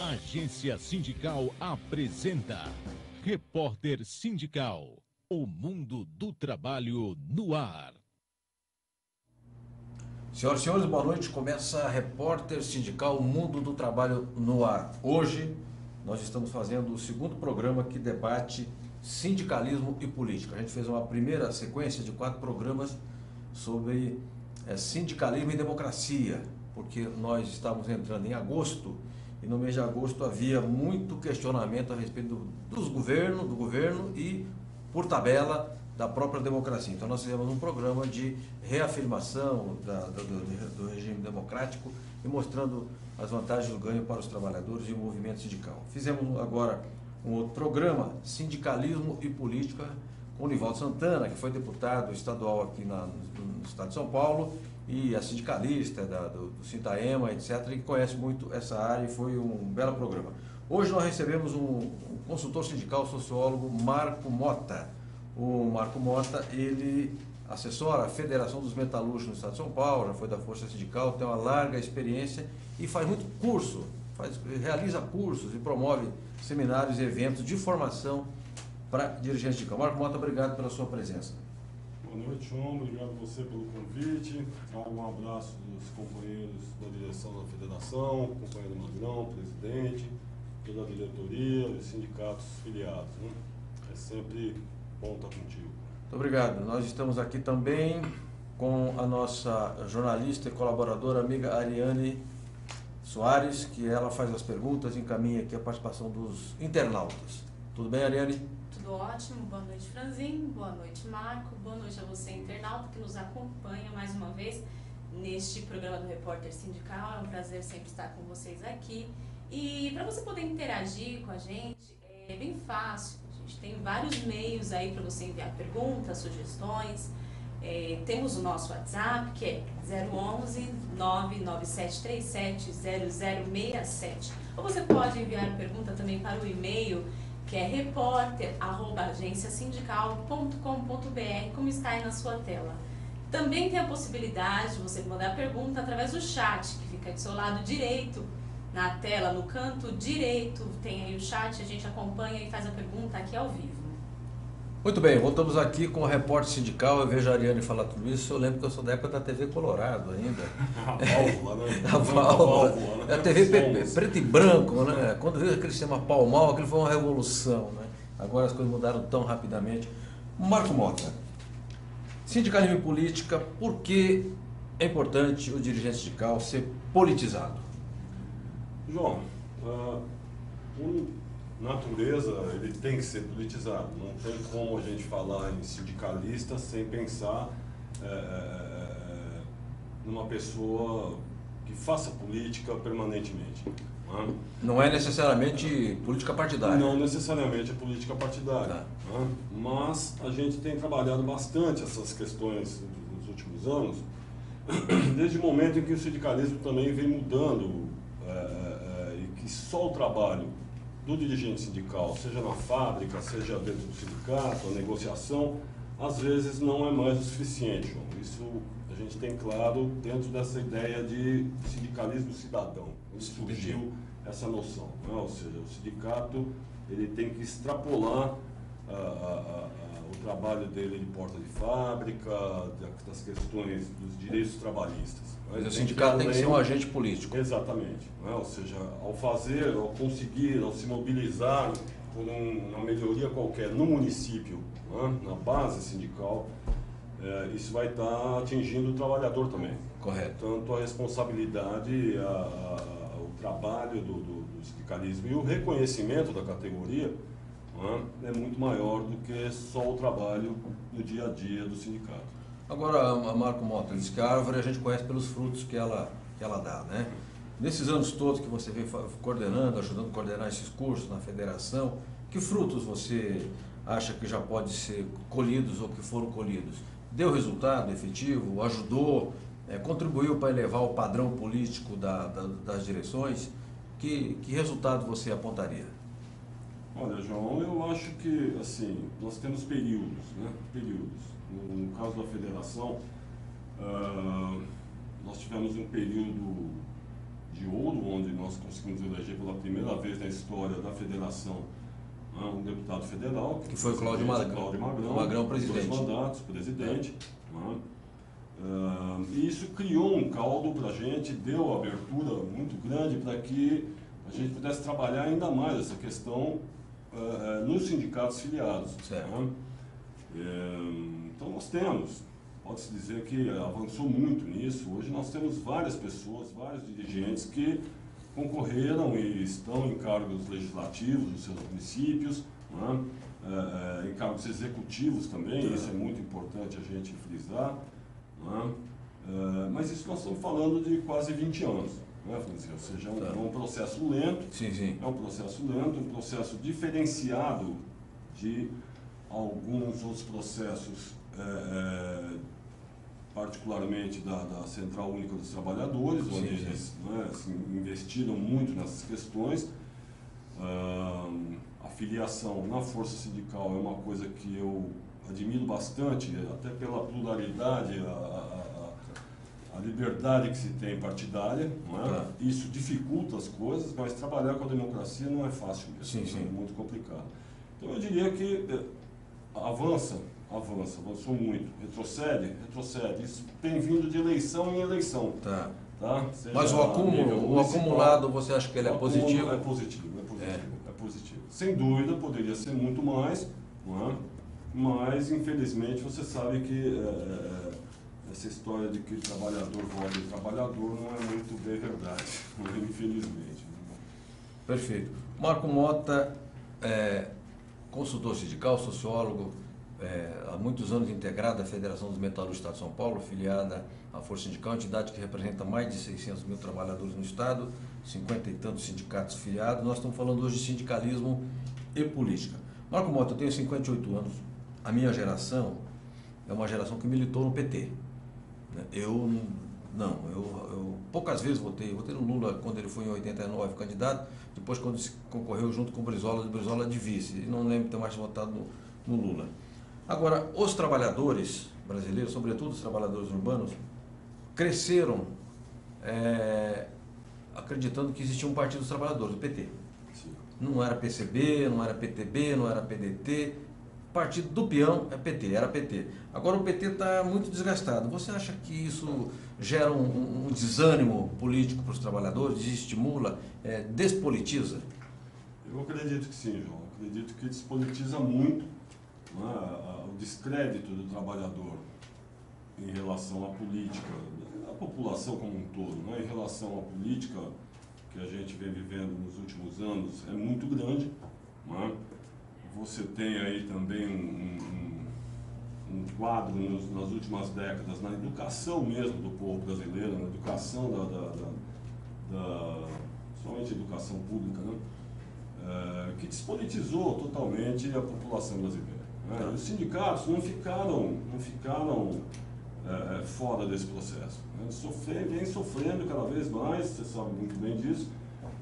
Agência Sindical apresenta Repórter Sindical, o mundo do trabalho no ar. Senhoras e senhores, boa noite. Começa a Repórter Sindical, o mundo do trabalho no ar. Hoje nós estamos fazendo o segundo programa que debate sindicalismo e política. A gente fez uma primeira sequência de 4 programas sobre sindicalismo e democracia, porque nós estávamos entrando em agosto e no mês de agosto havia muito questionamento a respeito do governo e, por tabela, da própria democracia. Então nós fizemos um programa de reafirmação do regime democrático e mostrando as vantagens do ganho para os trabalhadores e o movimento sindical. Fizemos agora um outro programa, Sindicalismo e Política, com o Nivaldo Santana, que foi deputado estadual aqui no estado de São Paulo e é sindicalista do Sintaema, etc., e conhece muito essa área e foi um belo programa. Hoje nós recebemos um consultor sindical, sociólogo, Marco Mota. O Marco Mota, ele assessora a Federação dos Metalúrgicos no estado de São Paulo, foi da Força Sindical, tem uma larga experiência e faz muito curso, realiza cursos e promove seminários e eventos de formação para dirigentes sindical. Marco Mota, obrigado pela sua presença. Boa noite, João. Obrigado a você pelo convite. Um abraço dos companheiros da direção da federação, companheiro Magrão, presidente, toda a diretoria, os sindicatos filiados. Né? É sempre bom estar contigo. Muito obrigado. Nós estamos aqui também com a nossa jornalista e colaboradora amiga Ariane Soares, que ela faz as perguntas e encaminha aqui a participação dos internautas. Tudo bem, Ariane? Tudo ótimo. Boa noite, Franzinho. Boa noite, Marco. Boa noite a você, internauta, que nos acompanha mais uma vez neste programa do Repórter Sindical. É um prazer sempre estar com vocês aqui. E para você poder interagir com a gente, é bem fácil. A gente tem vários meios aí para você enviar perguntas, sugestões. Temos o nosso WhatsApp, que é 011 99737 0067. Ou você pode enviar pergunta também para o e-mail, que é repórter@agenciasindical.com.br, como está aí na sua tela. Também tem a possibilidade de você mandar pergunta através do chat, que fica do seu lado direito na tela, no canto direito, tem aí o chat, a gente acompanha e faz a pergunta aqui ao vivo. Muito bem, voltamos aqui com o Repórter Sindical. Eu vejo a Ariane falar tudo isso, eu lembro que eu sou da época da TV Colorado ainda. A válvula, né? A válvula, né? A TV preto e branco, né? Quando veio aquele sistema palmal, aquilo foi uma revolução, né? Agora as coisas mudaram tão rapidamente. Marco Mota, sindicalismo e política, por que é importante o dirigente sindical ser politizado? João, por natureza ele tem que ser politizado. Não tem como a gente falar em sindicalista sem pensar numa pessoa que faça política permanentemente. Não é necessariamente política partidária. Não necessariamente é política partidária. Mas a gente tem trabalhado bastante essas questões nos últimos anos, desde o momento em que o sindicalismo também vem mudando e que só o trabalho do dirigente sindical, seja na fábrica, seja dentro do sindicato, a negociação, às vezes não é mais o suficiente, João. Isso a gente tem claro dentro dessa ideia de sindicalismo cidadão. Surgiu essa noção, né? Ou seja, o sindicato ele tem que extrapolar o trabalho dele de porta de fábrica, das questões dos direitos trabalhistas. Mas o sindicato tem que ser um agente político. Exatamente. Né? Ou seja, ao conseguir, ao se mobilizar por uma melhoria qualquer no município, né? Na base sindical, isso vai estar atingindo o trabalhador também. Correto. Tanto a responsabilidade, o trabalho do sindicalismo e o reconhecimento da categoria é muito maior do que só o trabalho no dia a dia do sindicato. Agora, Marco Mota, diz que a árvore a gente conhece pelos frutos que ela dá, né? Nesses anos todos que você vem coordenando, ajudando a coordenar esses cursos na federação, que frutos você acha que já podem ser colhidos ou que foram colhidos? Deu resultado efetivo? Ajudou? Contribuiu para elevar o padrão político das direções? Que resultado você apontaria? Olha, João, eu acho que, assim, nós temos períodos, né? No caso da federação, nós tivemos um período de ouro, onde nós conseguimos eleger pela primeira vez na história da federação um deputado federal. Que foi o Cláudio Magrão, presidente. 2 mandatos, presidente. E isso criou um caldo para a gente, deu abertura muito grande para que a gente pudesse trabalhar ainda mais essa questão nos sindicatos filiados. Então nós temos, pode-se dizer que avançou muito nisso. Hoje nós temos várias pessoas, vários dirigentes que concorreram e estão em cargos legislativos dos seus municípios, em cargos executivos também, isso é muito importante a gente frisar. Mas isso nós estamos falando de quase 20 anos, Francisco? Ou seja, é um processo lento, é um processo lento, um processo diferenciado de alguns outros processos, particularmente da Central Única dos Trabalhadores, onde eles investiram muito nessas questões. A filiação na força sindical é uma coisa que eu admiro bastante, até pela pluralidade, a liberdade que se tem partidária, Isso dificulta as coisas, mas trabalhar com a democracia não é fácil mesmo, é muito complicado. Então eu diria que avançou muito, retrocede, isso tem vindo de eleição em eleição. Mas o acumulado, você acha que ele é positivo? É positivo. Sem dúvida, poderia ser muito mais, mas infelizmente você sabe que essa história de que o trabalhador vota em trabalhador não é muito bem verdade, infelizmente. Perfeito. Marco Mota, consultor sindical, sociólogo, há muitos anos integrado à Federação dos Metalúrgicos do Estado de São Paulo, filiada à Força Sindical, entidade que representa mais de 600 mil trabalhadores no Estado, 50 e tantos sindicatos filiados. Nós estamos falando hoje de sindicalismo e política. Marco Mota, eu tenho 58 anos, a minha geração é uma geração que militou no PT. Eu poucas vezes votei no Lula quando ele foi em 89 candidato, depois quando se concorreu junto com o Brizola de vice, e não lembro de ter mais votado no Lula. Agora, os trabalhadores brasileiros, sobretudo os trabalhadores urbanos, cresceram acreditando que existia um partido dos trabalhadores, o PT. Não era PCB, não era PTB, não era PDT. Partido do peão é PT, era PT. Agora o PT está muito desgastado. Você acha que isso gera um desânimo político para os trabalhadores, desestimula, despolitiza? Eu acredito que sim, João. Acredito que despolitiza muito o descrédito do trabalhador em relação à política, a população como um todo, em relação à política que a gente vem vivendo nos últimos anos é muito grande. Você tem aí também um quadro nas últimas décadas na educação mesmo do povo brasileiro, na educação somente educação pública, que despolitizou totalmente a população brasileira. Os sindicatos não ficaram fora desse processo. Vem sofrendo cada vez mais, você sabe muito bem disso,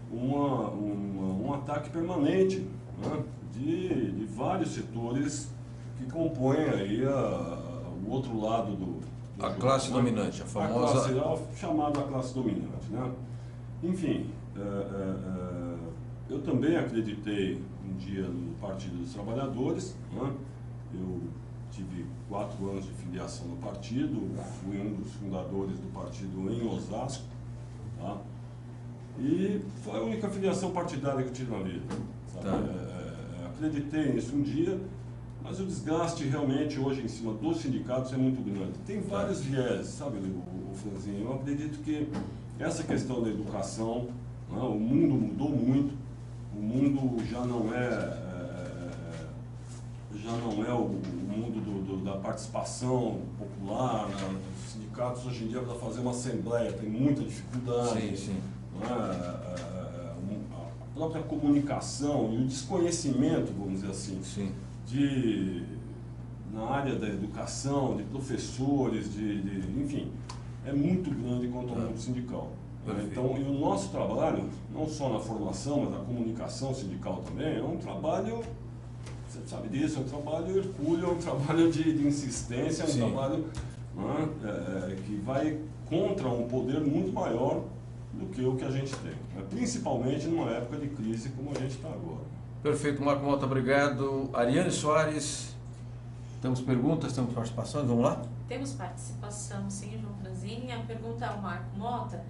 um ataque permanente, de vários setores que compõem aí o outro lado do a jogo, classe dominante, a famosa... chamada classe dominante. Enfim, eu também acreditei um dia no Partido dos Trabalhadores. Eu tive 4 anos de filiação no partido, fui um dos fundadores do partido em Osasco. E foi a única filiação partidária que eu tive na vida. Acreditei nisso um dia, mas o desgaste realmente hoje em cima dos sindicatos é muito grande. Tem vários viés, sabe, o Franzinho? Eu acredito que essa questão da educação, o mundo mudou muito, o mundo já não é o mundo da participação popular, Os sindicatos hoje em dia, para fazer uma assembleia, tem muita dificuldade. Sim. A própria comunicação e o desconhecimento, vamos dizer assim, na área da educação, de professores, enfim, é muito grande quanto ao mundo sindical. Então, e o nosso trabalho, não só na formação, mas na comunicação sindical também, é um trabalho, você sabe disso, é um trabalho hercúleo, é um trabalho de insistência, é um trabalho que vai contra um poder muito maior, do que o que a gente tem, né? Principalmente numa época de crise como a gente está agora. Perfeito, Marco Mota, obrigado. Ariane Soares, temos perguntas, temos participações, vamos lá? Temos participação, sim, João Franzin. A pergunta ao Marco Mota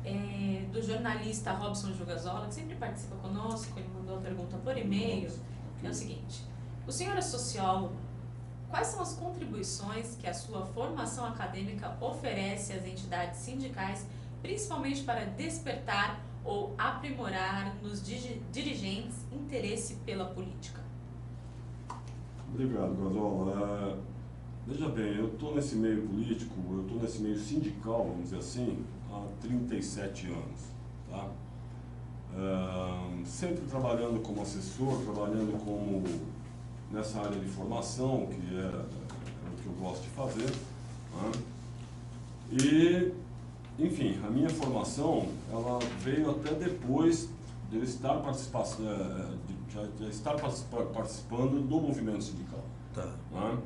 é do jornalista Robson Jugazola, que sempre participa conosco. Ele mandou a pergunta por e-mail. É o seguinte: o senhor é sociólogo. Quais são as contribuições que a sua formação acadêmica oferece às entidades sindicais, principalmente para despertar ou aprimorar nos dirigentes interesse pela política? Obrigado, Gazola. Veja bem, eu estou nesse meio político, eu estou nesse meio sindical, vamos dizer assim, há 37 anos. Tá? Sempre trabalhando como assessor, trabalhando como nessa área de formação, que é o que eu gosto de fazer. Né? E, enfim, a minha formação ela veio até depois de eu estar participando do movimento sindical. Tá. Né?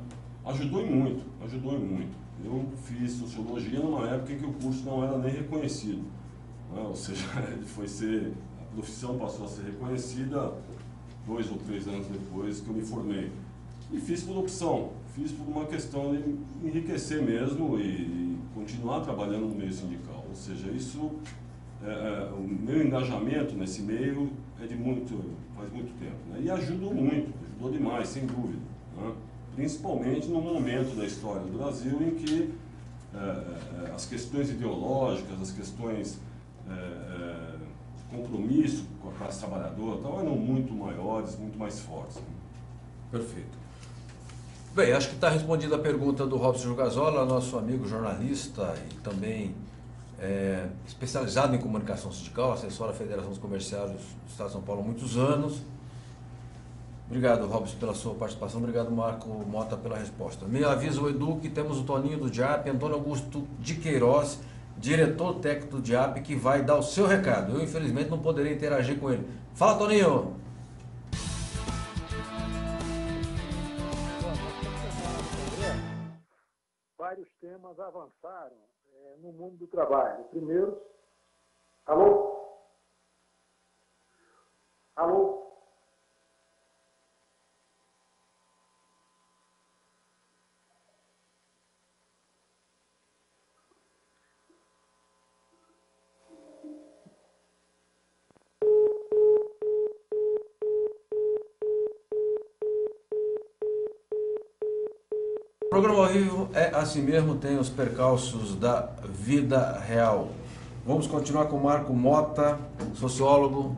Ajudou e muito, ajudou e muito. Eu fiz sociologia numa época em que o curso não era nem reconhecido. Né? Ou seja, a profissão passou a ser reconhecida 2 ou 3 anos depois que eu me formei. E fiz por opção, fiz por uma questão de enriquecer mesmo e continuar trabalhando no meio sindical. Ou seja, isso, o meu engajamento nesse meio faz muito tempo. Né? E ajudou demais, sem dúvida. Né? Principalmente no momento da história do Brasil em que as questões ideológicas, as questões de compromisso com a classe trabalhadora eram muito maiores, muito mais fortes. Né? Perfeito. Bem, acho que está respondida a pergunta do Robson Jugazola, nosso amigo jornalista e também especializado em comunicação sindical, assessor da Federação dos Comerciários do Estado de São Paulo há muitos anos. Obrigado, Robson, pela sua participação. Obrigado, Marco Mota, pela resposta. Me avisa o Edu que temos o Toninho do DIAP, Antônio Augusto de Queiroz, diretor técnico do DIAP, que vai dar o seu recado. Eu, infelizmente, não poderei interagir com ele. Fala, Toninho! Vários temas avançaram no mundo do trabalho. Primeiro, alô? Alô? O programa ao vivo é assim mesmo, tem os percalços da vida real. Vamos continuar com o Marco Mota, sociólogo,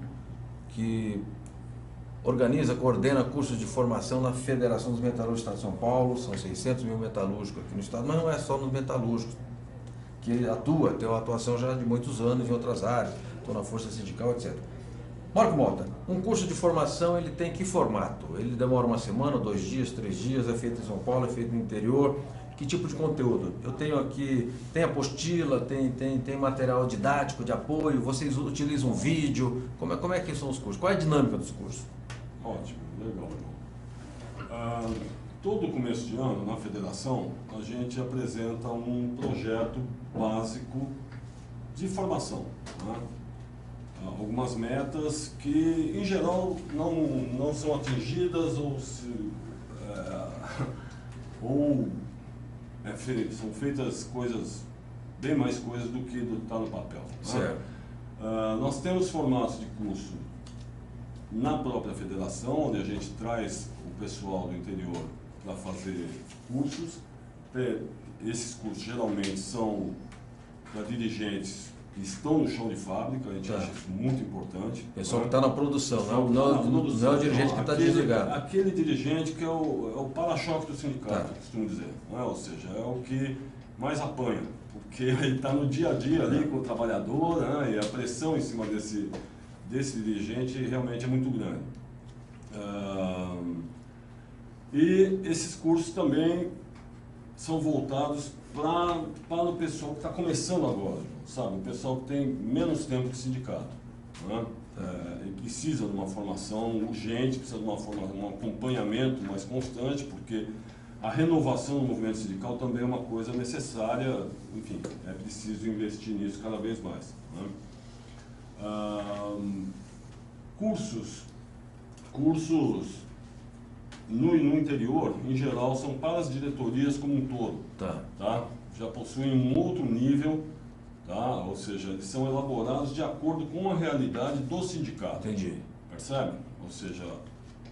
que organiza, coordena cursos de formação na Federação dos Metalúrgicos do Estado de São Paulo. São 600 mil metalúrgicos aqui no estado, mas não é só nos metalúrgicos que ele atua, tem uma atuação já de muitos anos em outras áreas, estou na força sindical, etc. Marco Mota, um curso de formação, ele tem que formato? Ele demora uma semana, 2 dias, 3 dias, é feito em São Paulo, é feito no interior? Que tipo de conteúdo? Eu tenho aqui, tem apostila, tem material didático de apoio, vocês utilizam um vídeo, como é que são os cursos? Qual é a dinâmica dos cursos? Ótimo, legal. Todo começo de ano, na federação, a gente apresenta um projeto básico de formação, né? Algumas metas que, em geral, não são atingidas são feitas bem mais coisas do que está no papel. Certo. Né? Nós temos formatos de curso na própria federação, onde a gente traz o pessoal do interior para fazer cursos. Esses cursos geralmente são para dirigentes que estão no chão de fábrica, a gente acha isso muito importante. Pessoal que está na produção, não é o dirigente que está desligado. Aquele dirigente que é o para-choque do sindicato, costumo dizer. Né? Ou seja, é o que mais apanha, porque ele está no dia a dia ali com o trabalhador, né? E a pressão em cima desse dirigente realmente é muito grande. E esses cursos também são voltados para o pessoal que está começando agora, sabe? O pessoal que tem menos tempo que sindicato, né? E precisa de uma formação urgente, precisa de um acompanhamento mais constante, porque a renovação do movimento sindical também é uma coisa necessária, enfim, é preciso investir nisso cada vez mais, né? Cursos no interior, em geral, são para as diretorias como um todo. Tá? Já possuem um outro nível, tá? Ou seja, eles são elaborados de acordo com a realidade do sindicato. Entendi. Percebe? Ou seja,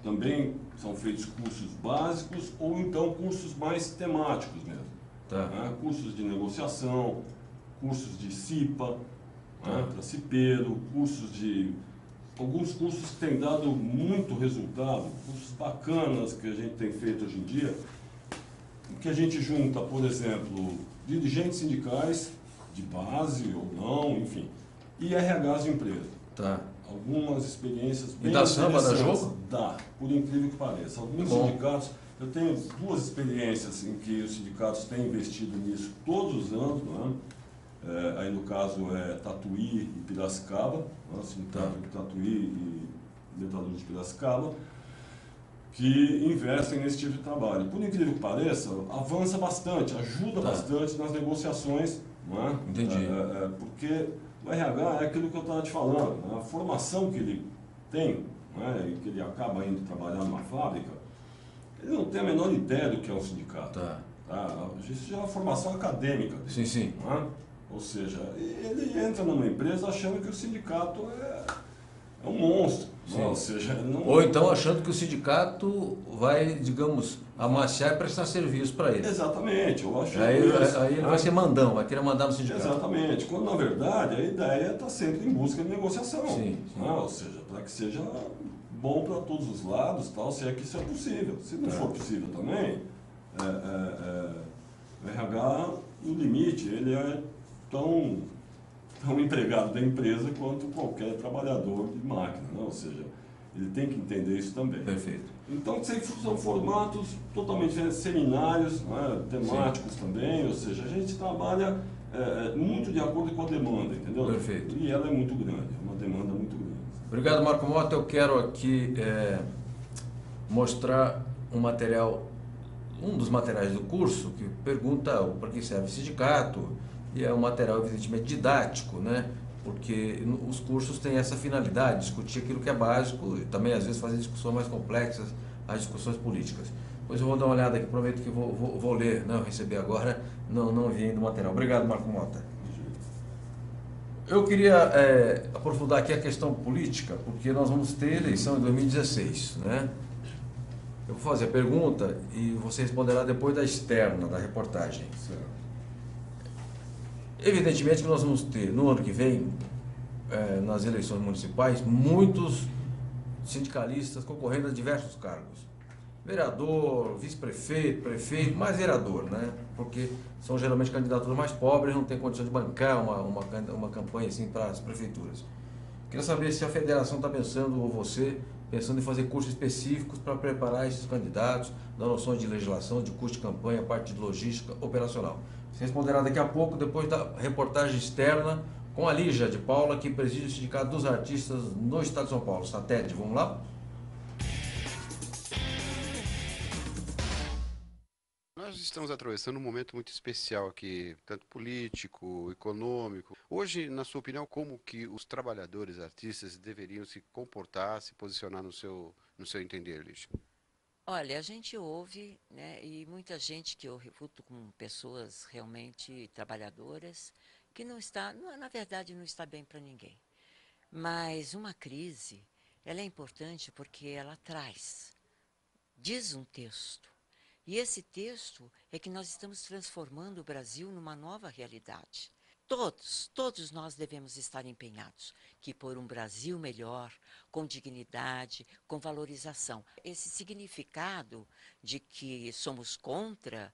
também são feitos cursos básicos ou então cursos mais temáticos mesmo. Né? Cursos de negociação, cursos de CIPA, né? Para cipeiro, alguns cursos que têm dado muito resultado, cursos bacanas que a gente tem feito hoje em dia, que a gente junta, por exemplo, dirigentes sindicais, de base ou não, enfim, e RHs de empresa. Algumas experiências bem interessantes. E dá samba, dá jogo? Dá, por incrível que pareça. Alguns sindicatos, eu tenho 2 experiências em que os sindicatos têm investido nisso todos os anos, né? Aí no caso é Tatuí e Piracicaba, né? Sindicato de Tatuí e Metalúrgica de Piracicaba, que investem nesse tipo de trabalho. Por incrível que pareça, avança bastante, ajuda bastante nas negociações, não é? Entendi. Porque o RH é aquilo que eu estava te falando, né? A formação que ele tem, né? E que ele acaba indo trabalhar numa fábrica, ele não tem a menor ideia do que é um sindicato. Isso já é uma formação acadêmica. Sim, sim. Né? Ou seja, ele entra numa empresa achando que o sindicato é um monstro. Né? Ou seja, ou então achando que o sindicato vai, digamos, amaciar e prestar serviço para ele. Exatamente, eu acho aí ele vai ser mandão, vai querer mandar no sindicato. Exatamente, quando na verdade a ideia está sempre em busca de negociação. Sim. Né? Ou seja, para que seja bom para todos os lados, tal, se é que isso é possível. Se não for possível também, o RH, no limite, ele é tão empregado da empresa quanto qualquer trabalhador de máquina, né? Ou seja, ele tem que entender isso também. Perfeito. Então, são formatos totalmente diferentes, seminários, né? Temáticos também, ou seja, a gente trabalha muito de acordo com a demanda, entendeu? Perfeito. E ela é muito grande, é uma demanda muito grande. Obrigado, Marco Mota. Eu quero aqui mostrar um dos materiais do curso, que pergunta para que serve o sindicato, e é um material evidentemente didático, né? Porque os cursos têm essa finalidade, discutir aquilo que é básico e também às vezes fazer discussões mais complexas, as discussões políticas. Pois eu vou dar uma olhada aqui, prometo que vou ler, não receber agora, não vi ainda o material. Obrigado, Marco Mota. Eu queria aprofundar aqui a questão política, porque nós vamos ter eleição em 2016, né? Eu vou fazer a pergunta e você responderá depois da externa, da reportagem. Certo. Evidentemente que nós vamos ter, no ano que vem, nas eleições municipais, muitos sindicalistas concorrendo a diversos cargos. Vereador, vice-prefeito, prefeito, mais vereador, né? Porque são geralmente candidaturas mais pobres, não tem condição de bancar uma campanha assim para as prefeituras. Queria saber se a federação está pensando, ou você, pensando em fazer cursos específicos para preparar esses candidatos, dar noções de legislação, de custo de campanha, parte de logística operacional. Você responderá daqui a pouco, depois da reportagem externa, com a Lígia de Paula, que preside o Sindicato dos Artistas no Estado de São Paulo, SATED. Vamos lá? Nós estamos atravessando um momento muito especial aqui, tanto político, econômico. Hoje, na sua opinião, como que os trabalhadores artistas deveriam se comportar, se posicionar no seu entender, Lígia? Olha, a gente ouve, né, e muita gente que eu refuto com pessoas realmente trabalhadoras, que na verdade não está bem para ninguém. Mas uma crise, ela é importante porque ela diz um texto. E esse texto é que nós estamos transformando o Brasil numa nova realidade. Todos nós devemos estar empenhados que por um Brasil melhor, com dignidade, com valorização. Esse significado de que somos contra,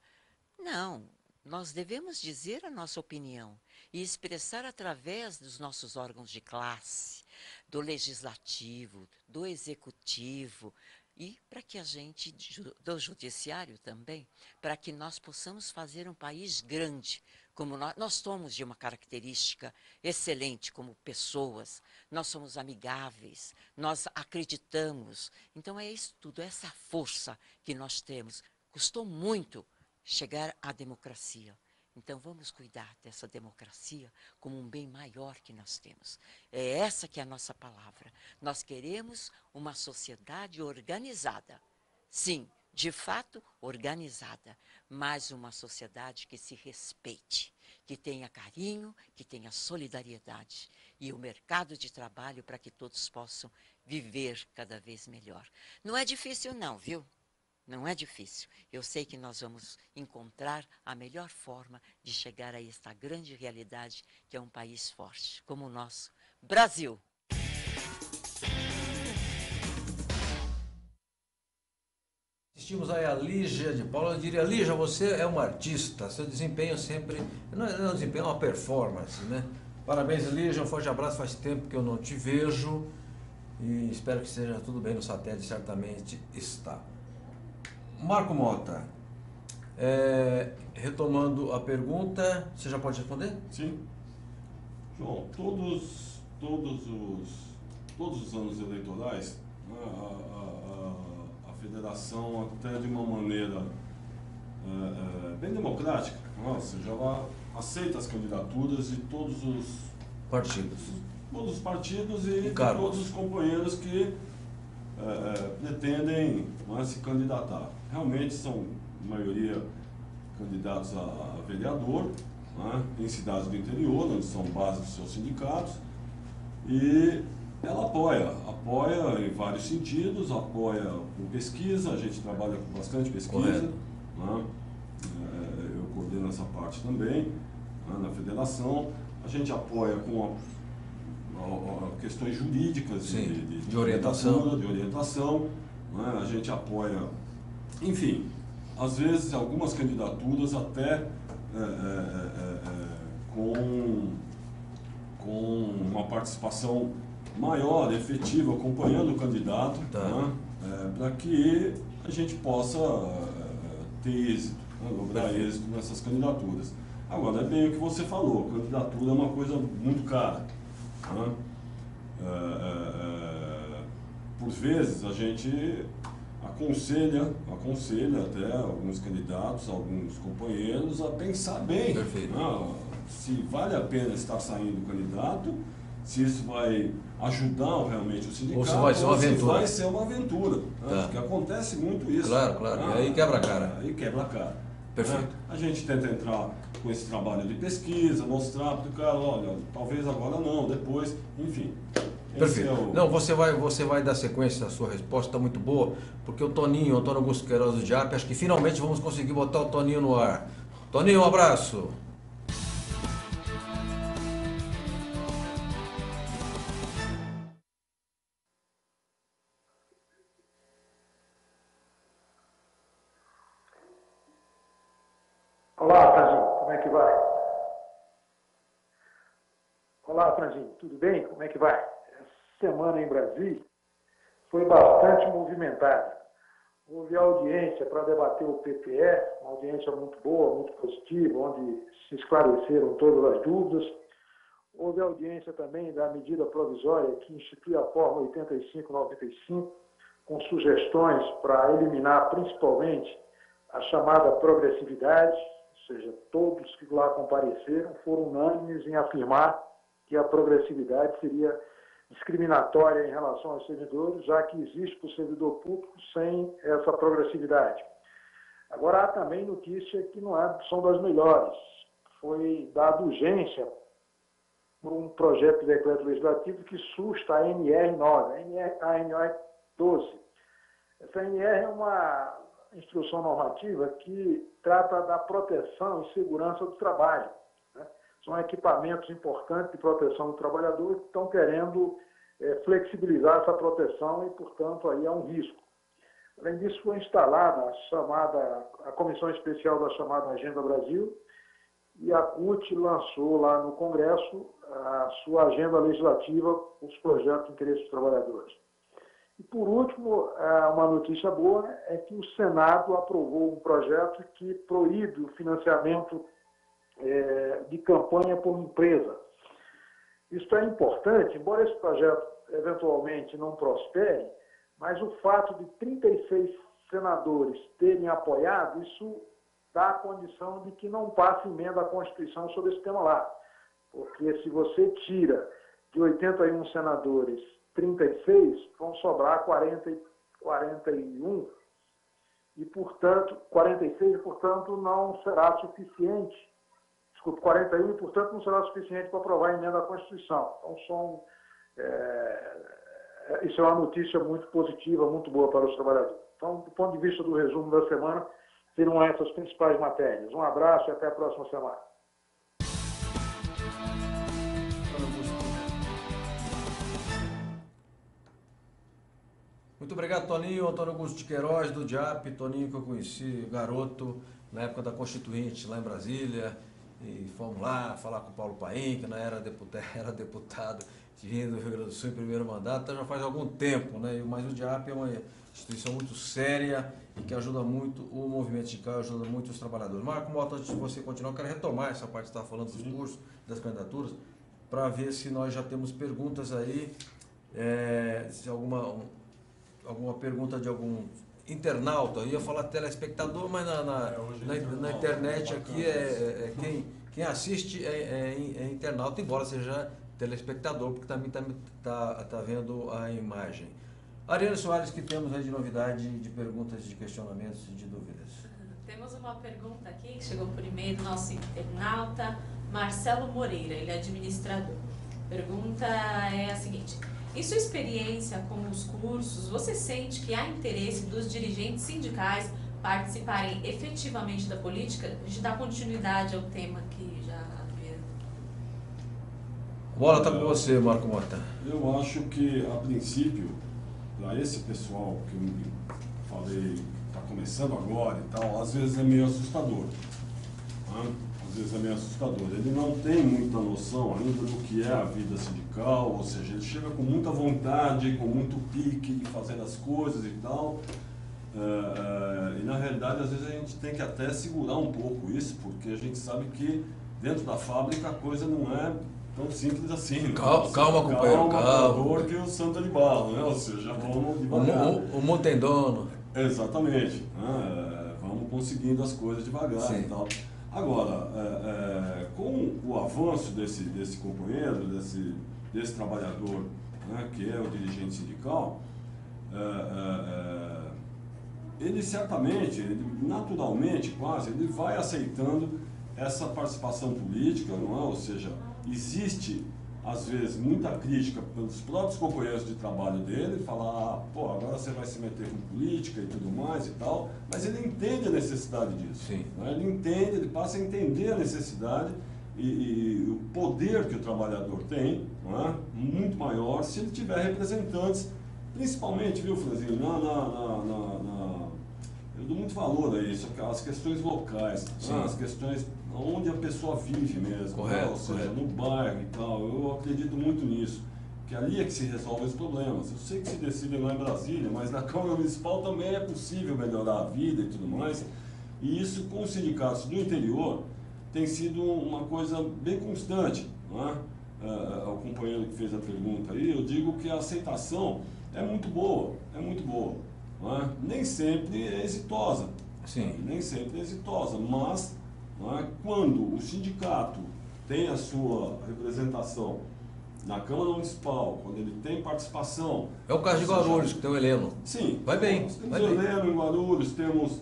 não. Nós devemos dizer a nossa opinião e expressar através dos nossos órgãos de classe, do legislativo, do executivo, e para que a gente, do judiciário também, para que nós possamos fazer um país grande, como nós somos de uma característica excelente como pessoas, nós somos amigáveis, nós acreditamos. Então é isso tudo, essa força que nós temos. Custou muito chegar à democracia. Então vamos cuidar dessa democracia como um bem maior que nós temos. É essa que é a nossa palavra. Nós queremos uma sociedade organizada. Sim, de fato, organizada, mas uma sociedade que se respeite, que tenha carinho, que tenha solidariedade e o mercado de trabalho para que todos possam viver cada vez melhor. Não é difícil não, viu? Não é difícil. Eu sei que nós vamos encontrar a melhor forma de chegar a esta grande realidade que é um país forte, como o nosso Brasil. Assistimos aí a Lígia de Paula. Eu diria, Lígia, você é uma artista, seu desempenho sempre... Não é um desempenho, é uma performance, né? Parabéns, Lígia, um forte abraço, faz tempo que eu não te vejo e espero que esteja tudo bem no satélite, certamente está. Marco Mota, retomando a pergunta, você já pode responder? Sim. João, todos os anos eleitorais, a federação, até de uma maneira bem democrática, ou seja, ela aceita as candidaturas de todos os partidos e todos os companheiros que pretendem se candidatar. Realmente são, a maioria, candidatos a vereador, em cidades do interior, onde são bases dos seus sindicatos, e ela apoia em vários sentidos, apoia com pesquisa, a gente trabalha com bastante pesquisa, eu coordeno essa parte também, na federação, a gente apoia com questões jurídicas de orientação, a gente apoia, enfim, às vezes algumas candidaturas até com uma participação maior, efetiva, acompanhando o candidato, para que a gente possa ter êxito, lograr êxito nessas candidaturas. Agora, é bem o que você falou, candidatura é uma coisa muito cara. Por vezes a gente aconselha até alguns candidatos, alguns companheiros a pensar bem, se vale a pena estar saindo candidato, se isso vai ajudar realmente o sindicato, ou se vai ser uma aventura. Porque acontece muito isso. Claro. E aí quebra a cara. Perfeito. A gente tenta entrar com esse trabalho de pesquisa, mostrar para o cara, olha, talvez agora não, depois, enfim. Perfeito. Não, você vai dar sequência à sua resposta, está muito boa, porque o Antônio Augusto Queiroz do Diap, acho que finalmente vamos conseguir botar o Toninho no ar. Toninho, um abraço. Olá, Franzinho, como é que vai? Olá, Franzinho, tudo bem? Como é que vai? Essa semana em Brasília foi bastante movimentada. Houve audiência para debater o PPE, uma audiência muito boa, muito positiva, onde se esclareceram todas as dúvidas. Houve audiência também da medida provisória que institui a Fórmula 8595, com sugestões para eliminar principalmente a chamada progressividade, ou seja, todos que lá compareceram foram unânimes em afirmar que a progressividade seria discriminatória em relação aos servidores, já que existe para o servidor público sem essa progressividade. Agora, há também notícia que não são das melhores. Foi dada urgência por um projeto de decreto legislativo que susta a NR9, a NR12. Essa NR é uma instrução normativa que trata da proteção e segurança do trabalho. São equipamentos importantes de proteção do trabalhador que estão querendo flexibilizar essa proteção e, portanto, aí há um risco. Além disso, foi instalada a Comissão Especial da chamada Agenda Brasil e a CUT lançou lá no Congresso a sua agenda legislativa com os projetos de interesse dos trabalhadores. E, por último, uma notícia boa é que o Senado aprovou um projeto que proíbe o financiamento de campanha por empresa. Isso é importante, embora esse projeto eventualmente não prospere, mas o fato de 36 senadores terem apoiado, isso dá a condição de que não passe emenda à Constituição sobre esse tema lá. Porque se você tira de 81 senadores 36, vão sobrar 41, e, portanto, 46, e, portanto, não será suficiente. Desculpe, 41, e, portanto, não será suficiente para aprovar a emenda à Constituição. Então, isso é uma notícia muito positiva, muito boa para os trabalhadores. Então, do ponto de vista do resumo da semana, serão essas as principais matérias. Um abraço e até a próxima semana. Muito obrigado, Toninho. Antônio Augusto de Queiroz, do DIAP. Toninho, que eu conheci, garoto, na época da Constituinte, lá em Brasília. E fomos lá falar com o Paulo Paim, que era deputado vindo do Rio Grande do Sul em primeiro mandato. Então já faz algum tempo, né? Mas o DIAP é uma instituição muito séria e que ajuda muito o movimento sindical, ajuda muito os trabalhadores. Marco Mota, antes de você continuar, eu quero retomar essa parte que você estava falando dos cursos, das candidaturas, para ver se nós já temos perguntas aí, se alguma pergunta de algum internauta. Eu ia falar telespectador, mas na internet aqui quem assiste é internauta, embora seja telespectador, porque também está vendo a imagem. Ariane Soares, que temos aí de novidade, de perguntas, de questionamentos e de dúvidas? Temos uma pergunta aqui que chegou por e-mail do nosso internauta Marcelo Moreira, ele é administrador. A pergunta é a seguinte: em sua experiência com os cursos, você sente que há interesse dos dirigentes sindicais participarem efetivamente da política? A gente dá continuidade ao tema que já havia. Bola está com você, Marco Mota. Eu acho que, a princípio, para esse pessoal que eu falei, está começando agora e tal, às vezes é meio assustador. Né? Às vezes é meio assustador. Ele não tem muita noção ainda do que é a vida sindical, ou seja, ele chega com muita vontade, com muito pique de fazer as coisas e tal. E na realidade, às vezes a gente tem que até segurar um pouco isso, porque a gente sabe que dentro da fábrica a coisa não é tão simples assim. Calma, companheiro, calma. Que o santo de bala, né? Ou seja, vamos devagar. O mundo tem dono. Exatamente. Vamos conseguindo as coisas devagar. Sim. E tal. Agora, com o avanço desse companheiro, desse trabalhador, né, que é o dirigente sindical, ele certamente, naturalmente quase, ele vai aceitando essa participação política, não é? Ou seja, existe às vezes muita crítica pelos próprios companheiros de trabalho dele, falar, pô, agora você vai se meter com política e tudo mais e tal, mas ele entende a necessidade disso. Sim. Né? Ele entende, ele passa a entender a necessidade e o poder que o trabalhador tem, não é? Muito maior se ele tiver representantes, principalmente, viu, Franzinho, eu dou muito valor a isso, as questões locais, né? As questões onde a pessoa vive mesmo, correto, né? Ou seja, no bairro e tal. Eu acredito muito nisso, que ali é que se resolve os problemas. Eu sei que se decide lá em Brasília, mas na Câmara Municipal também é possível melhorar a vida e tudo mais. E isso, com os sindicatos do interior, tem sido uma coisa bem constante, não é? Ao companheiro que fez a pergunta aí, eu digo que a aceitação é muito boa, não é? Nem sempre é exitosa. Sim. Nem sempre é exitosa, mas não é? Quando o sindicato tem a sua representação na Câmara Municipal, quando ele tem participação... É o caso de Guarulhos, que tem o Heleno. Sim. Vai bem. Nós temos o Heleno em Guarulhos, temos